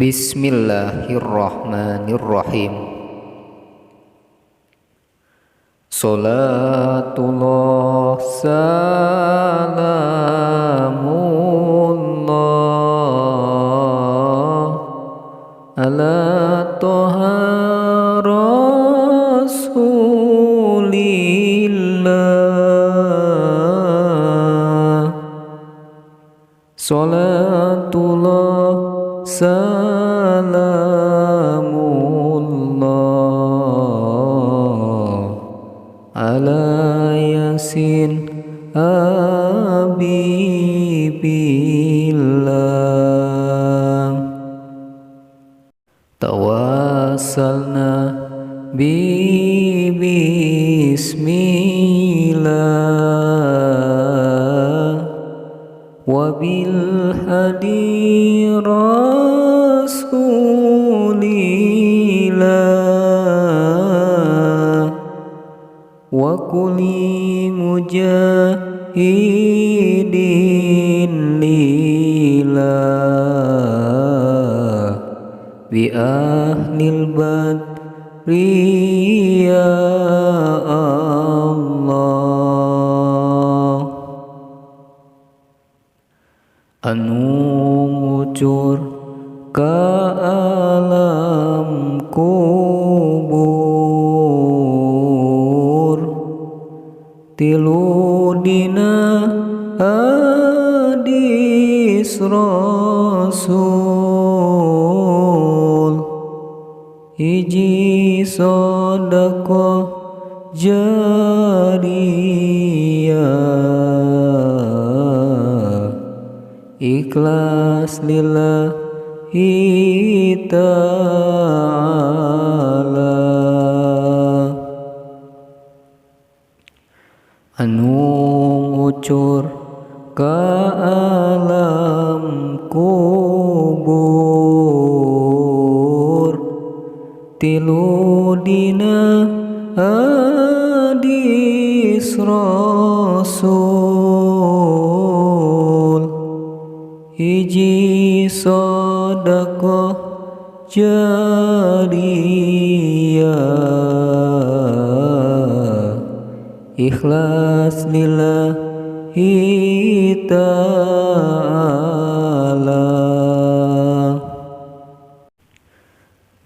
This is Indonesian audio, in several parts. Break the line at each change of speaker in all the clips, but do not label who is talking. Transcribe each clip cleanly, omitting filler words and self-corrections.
Bismillahirrahmanirrahim. Salatullah salamullah ala toha rasulillah. Salatullah salamullah ala yasin habibillah. Tawassalna bismillah wa bil hadi rasulillah wa kulli mujahidin lillah bi ahlil badri ya Allah. Anu ngucur ka alam kubur tilu dina hadis rasul hiji sedekah jariyah ikhlas lillahi ta'ala. Anu ngucur ka alam kubur tilu dina hadis rasul hiji sedekah jariyah ikhlas lillahi ta'ala.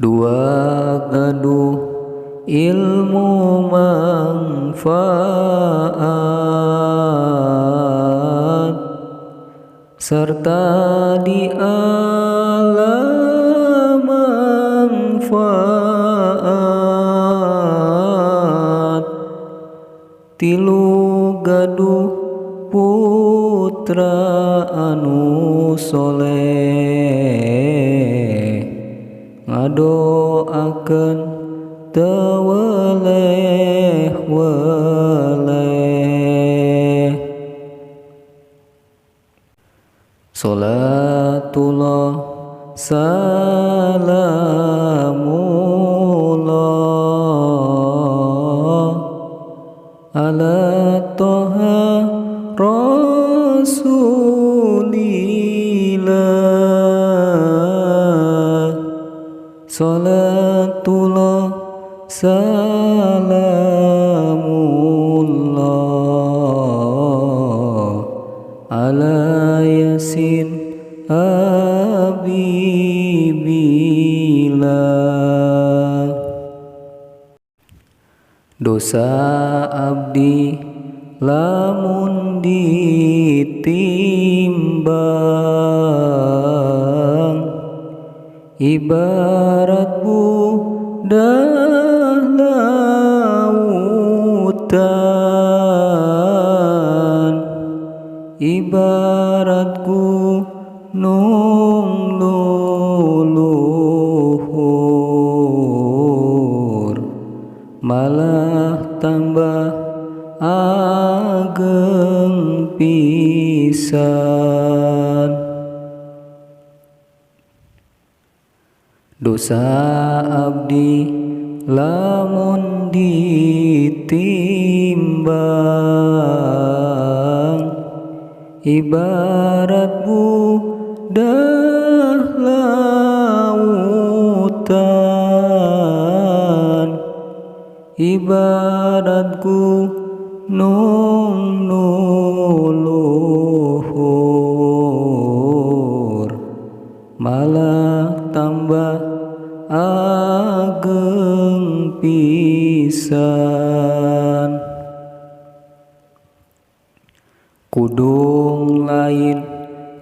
Dua gaduh ilmu manfaat serta di alam manfaat tilu gaduh putra anu soleh ngadoakeun teweleh-weleh. Salatullah salamullah ala toha rasulillah. Salatullah salamullah ala yasin habibillah. Dosa abdi lamun ditimbang ibarat budah lautan ibarat gunung luluhur malah tambah ageng pisan. Dosa abdi lamun ditimbang ibarat budah lautan ibaratku nung nuluhur malah tambah ageng pisan. Kudung lain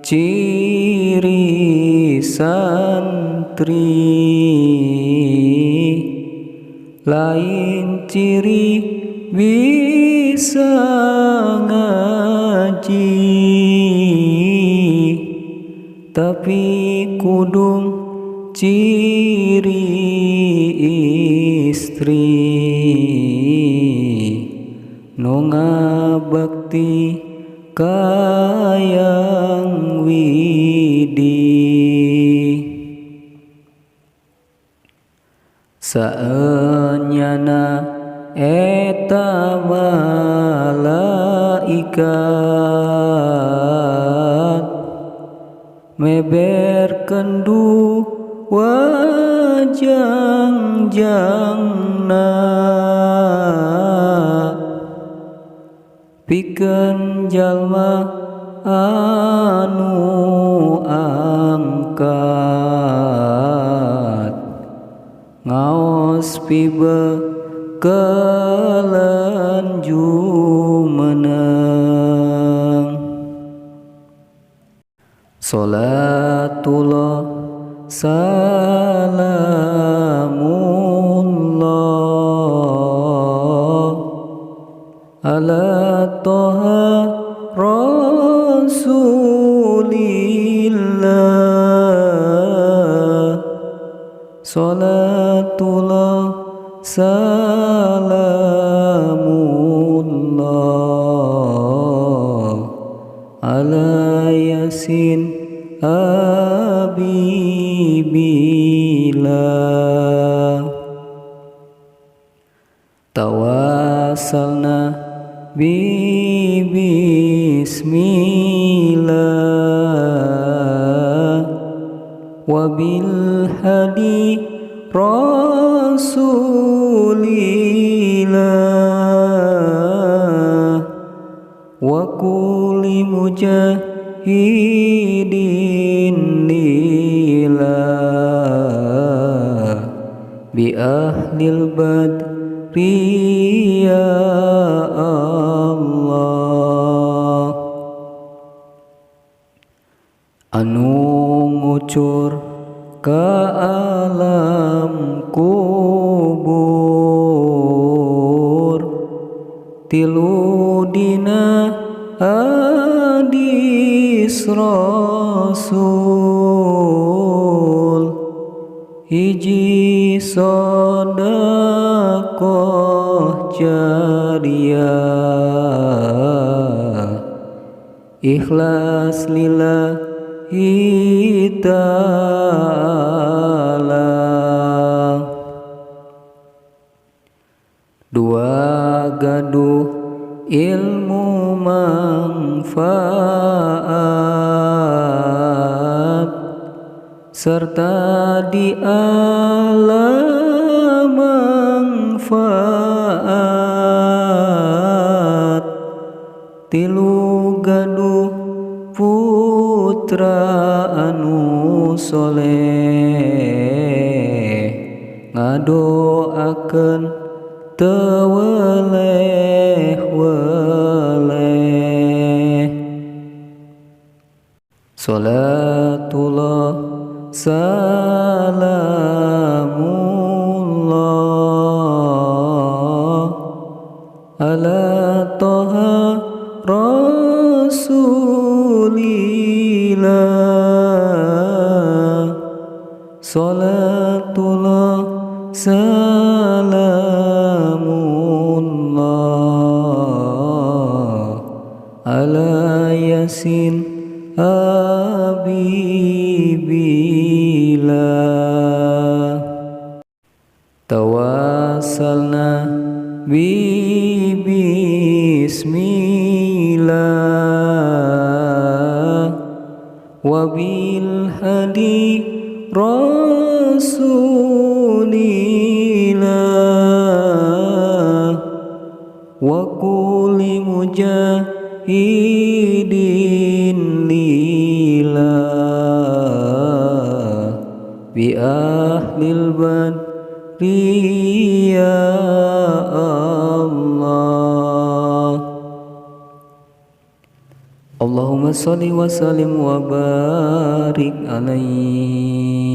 ciri santri, lain ciri bisa ngaji, tapi kudung ciri istri nu ngabakti kayang widi. Saenyana eta malaikat meberkeun wajang-jangna, pikeun jalma anu angkat, ngaos pibeukeun jumeneng. Sholatullah salamullah ala toha rasulillah. Sholatullah salamullah ala yasin habibillah. Tawassalna bismillah wabil hadi rasulillah wa kulli mujahidin lillah bi ahlil badri ya Allah. Anu ngucur ka alam kubur tilu dina hadis rasul, hiji sedekah jariyah ikhlas lillahi ta'ala. Dua gaduh ilmu manfaat serta di alam manfaat, tilu gaduh putra anu soleh ngadoakeun teu weleh-weleh. Sholatullah salamullah ala toha rasulillah. Sholatullah salamullah ala yasin habibillah. Tawassalna bismillah wabil hadi rasulillah idin lillah bi ahlil badri ya Allah. Allahumma sholli wa sallim wa barik alaihi.